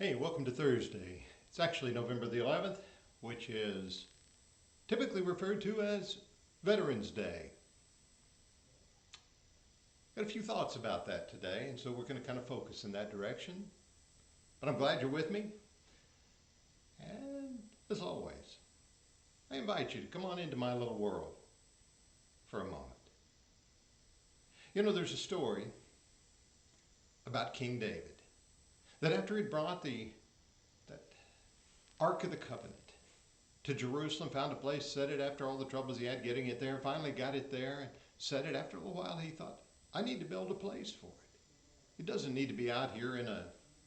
Hey, welcome to Thursday. It's actually November the 11th, which is typically referred to as Veterans Day. Got a few thoughts about that today, and so we're going to kind of focus in that direction. But I'm glad you're with me. And as always, I invite you to come on into my little world for a moment. You know, there's a story about King David that after he'd brought that Ark of the Covenant to Jerusalem, found a place, set it after all the troubles he had getting it there, finally got it there and set it. After a little while, he thought, I need to build a place for it. It doesn't need to be out here in a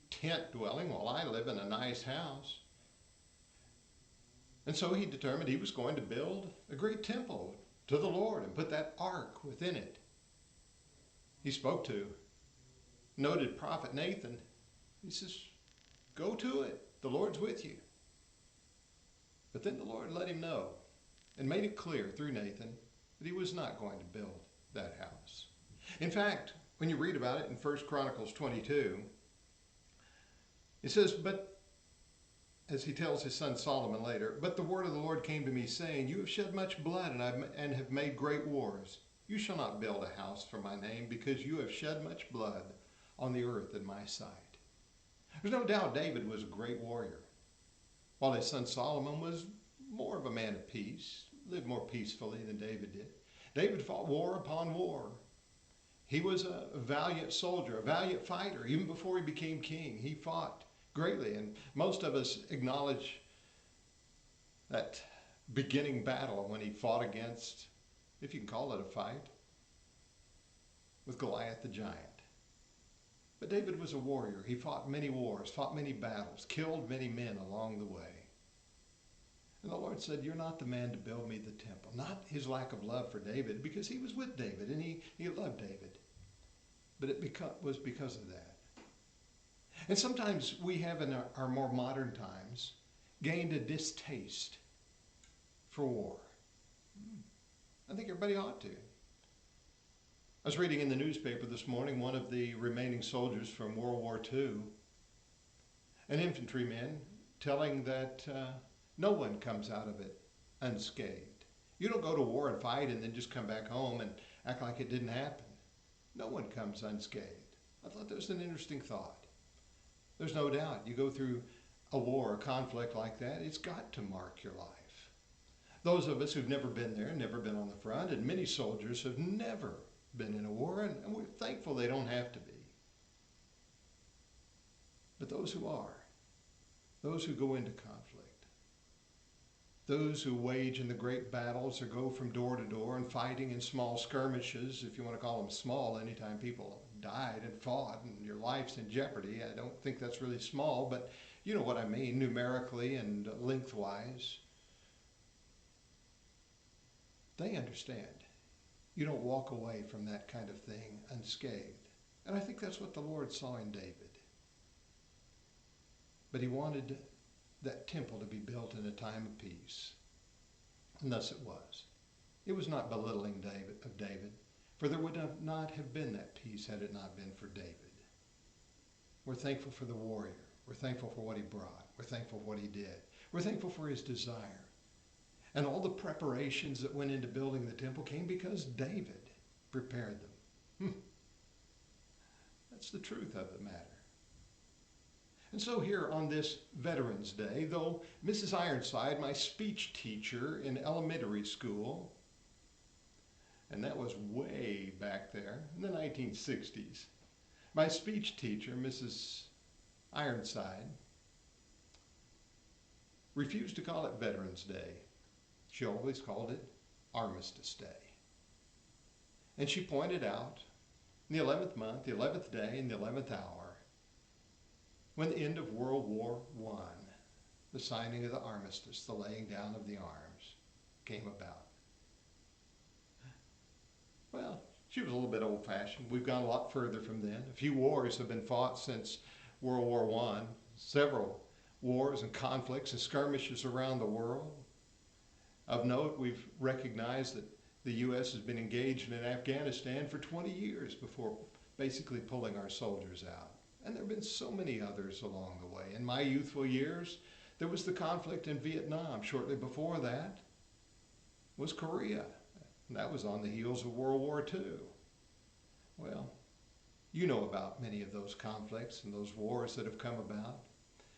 tent dwelling while I live in a nice house. And so he determined he was going to build a great temple to the Lord and put that ark within it. He spoke to noted prophet Nathan. He says, go to it. The Lord's with you. But then the Lord let him know and made it clear through Nathan that he was not going to build that house. In fact, when you read about it in 1 Chronicles 22, it says, but as he tells his son Solomon later, but the word of the Lord came to me saying, you have shed much blood and have made great wars. You shall not build a house for my name because you have shed much blood on the earth in my sight. There's no doubt David was a great warrior, while his son Solomon was more of a man of peace, lived more peacefully than David did. David fought war upon war. He was a valiant soldier, a valiant fighter. Even before he became king, he fought greatly. And most of us acknowledge that beginning battle when he fought against, if you can call it a fight, with Goliath the giant. But David was a warrior. He fought many wars, fought many battles, killed many men along the way. And the Lord said, you're not the man to build me the temple. Not his lack of love for David, because he was with David and he loved David. But it was because of that. And sometimes we have in our more modern times gained a distaste for war. I think everybody ought to. I was reading in the newspaper this morning one of the remaining soldiers from World War II, an infantryman, telling that no one comes out of it unscathed. You don't go to war and fight and then just come back home and act like it didn't happen. No one comes unscathed. I thought that was an interesting thought. There's no doubt you go through a war, a conflict like that, it's got to mark your life. Those of us who've never been there, never been on the front, and many soldiers have never been in a war, and we're thankful they don't have to be. But those who are, those who go into conflict, those who wage in the great battles or go from door to door and fighting in small skirmishes, if you want to call them small, anytime people died and fought and your life's in jeopardy, I don't think that's really small, but you know what I mean, numerically and lengthwise. They understand. You don't walk away from that kind of thing unscathed. And I think that's what the Lord saw in David. But he wanted that temple to be built in a time of peace. And thus it was. It was not belittling David, for there would not have been that peace had it not been for David. We're thankful for the warrior. We're thankful for what he brought. We're thankful for what he did. We're thankful for his desire. And all the preparations that went into building the temple came because David prepared them. That's the truth of the matter. And so here on this Veterans Day, though Mrs. Ironside, my speech teacher in elementary school, and that was way back there in the 1960s, my speech teacher, Mrs. Ironside, refused to call it Veterans Day. She always called it Armistice Day. And she pointed out in the 11th month, the 11th day, and the 11th hour, when the end of World War I, the signing of the armistice, the laying down of the arms, came about. Well, she was a little bit old-fashioned. We've gone a lot further from then. A few wars have been fought since World War I, several wars and conflicts and skirmishes around the world. Of note, we've recognized that the U.S. has been engaged in Afghanistan for 20 years before basically pulling our soldiers out. And there have been so many others along the way. In my youthful years, there was the conflict in Vietnam. Shortly before that was Korea. And that was on the heels of World War II. Well, you know about many of those conflicts and those wars that have come about.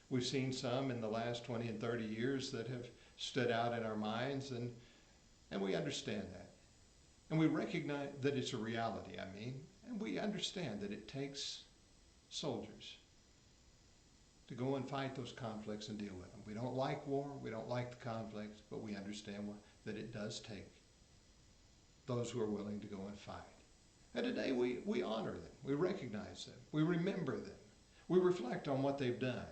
We've seen some in the last 20 and 30 years that have stood out in our minds, and we understand that. And we recognize that it's a reality, and we understand that it takes soldiers to go and fight those conflicts and deal with them. We don't like war, we don't like the conflicts, but we understand that it does take those who are willing to go and fight. And today we honor them, we recognize them, we remember them, we reflect on what they've done.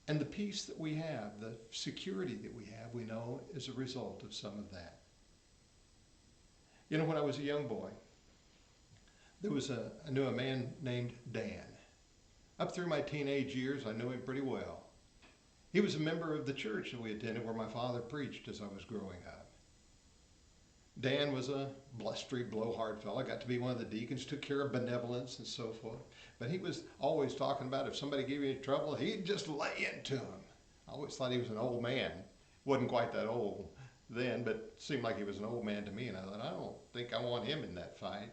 And the peace that we have, the security that we have, we know is a result of some of that. You know, when I was a young boy, I knew a man named Dan. Up through my teenage years, I knew him pretty well. He was a member of the church that we attended where my father preached as I was growing up. Dan was a blustery, blowhard fellow, got to be one of the deacons, took care of benevolence and so forth. But he was always talking about if somebody gave you trouble, he'd just lay into them. I always thought he was an old man. Wasn't quite that old then, but seemed like he was an old man to me. And I thought, I don't think I want him in that fight.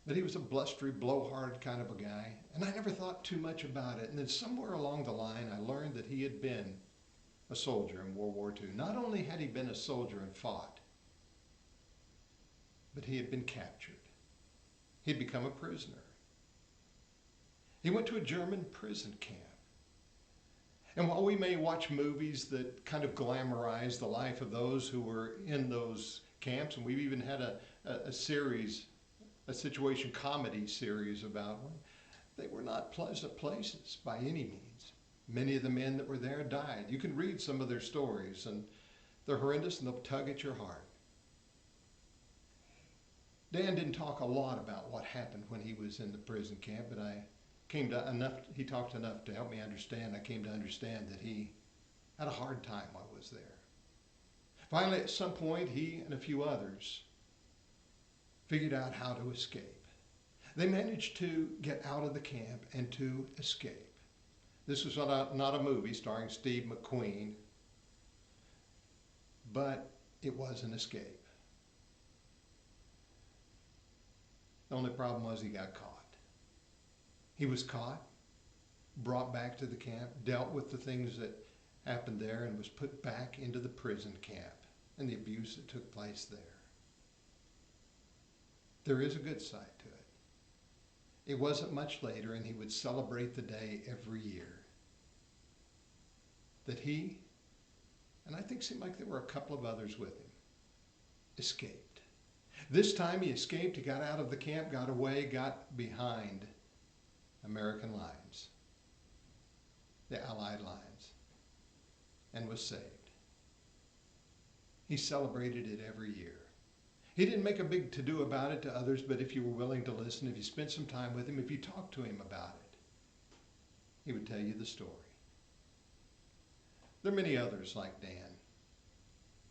But he was a blustery, blowhard kind of a guy. And I never thought too much about it. And then somewhere along the line, I learned that he had been a soldier in World War II. Not only had he been a soldier and fought, but he had been captured. He'd become a prisoner. He went to a German prison camp. And while we may watch movies that kind of glamorize the life of those who were in those camps, and we've even had a series, a situation comedy series about one, they were not pleasant places by any means. Many of the men that were there died. You can read some of their stories, and they're horrendous, and they'll tug at your heart. Dan didn't talk a lot about what happened when he was in the prison camp, but he talked enough to help me understand. I came to understand that he had a hard time while I was there. Finally, at some point, he and a few others figured out how to escape. They managed to get out of the camp and to escape. This was not a movie starring Steve McQueen, but it was an escape. The only problem was he got caught. He was caught, brought back to the camp, dealt with the things that happened there, and was put back into the prison camp and the abuse that took place there. There is a good side to it. It wasn't much later, and he would celebrate the day every year that he, and I think it seemed like there were a couple of others with him, escaped. This time he escaped, he got out of the camp, got away, got behind American lines, the Allied lines, and was saved. He celebrated it every year. He didn't make a big to-do about it to others, but if you were willing to listen, if you spent some time with him, if you talked to him about it, he would tell you the story. There are many others like Dan.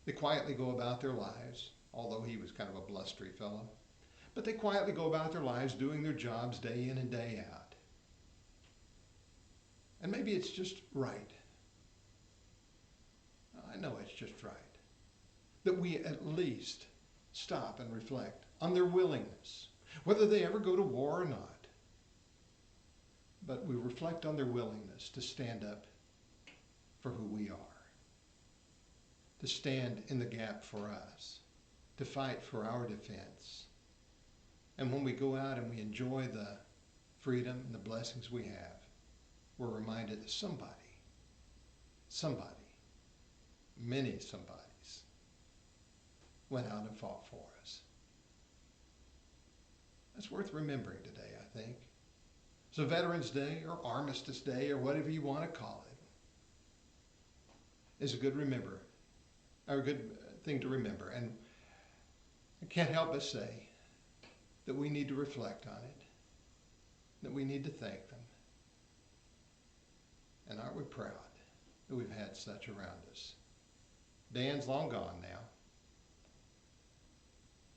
They quietly go about their lives, although he was kind of a blustery fellow. But they quietly go about their lives doing their jobs day in and day out. And maybe it's just right. I know it's just right that we at least stop and reflect on their willingness, whether they ever go to war or not. But we reflect on their willingness to stand up for who we are, to stand in the gap for us, to fight for our defense. And when we go out and we enjoy the freedom and the blessings we have, we're reminded that somebody, many somebodies, went out and fought for us. That's worth remembering today, I think. So Veterans Day or Armistice Day or whatever you want to call it is a good thing to remember. And I can't help but say that we need to reflect on it, that we need to thank them. And aren't we proud that we've had such around us? Dan's long gone now.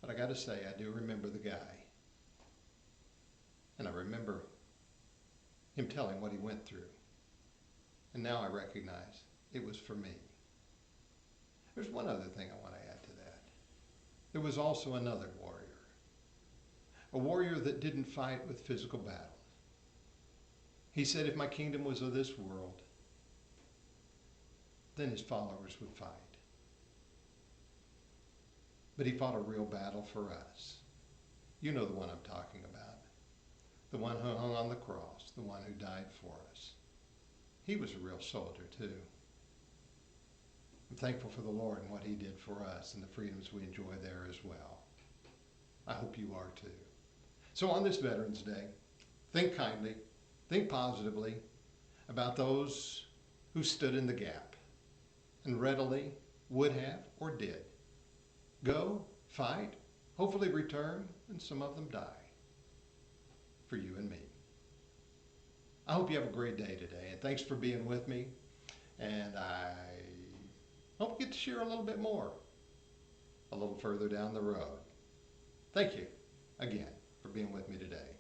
But I got to say, I do remember the guy. And I remember him telling what he went through. And now I recognize it was for me. There's one other thing I want to add to that. There was also another warrior. A warrior that didn't fight with physical battle. He said, if my kingdom was of this world, then his followers would fight. But he fought a real battle for us. You know the one I'm talking about. The one who hung on the cross, the one who died for us. He was a real soldier too. I'm thankful for the Lord and what he did for us and the freedoms we enjoy there as well. I hope you are too. So on this Veterans Day, think kindly, think positively about those who stood in the gap and readily would have or did go, fight, hopefully return, and some of them die for you and me. I hope you have a great day today, and thanks for being with me. And I hope we get to share a little bit more a little further down the road. Thank you again for being with me today.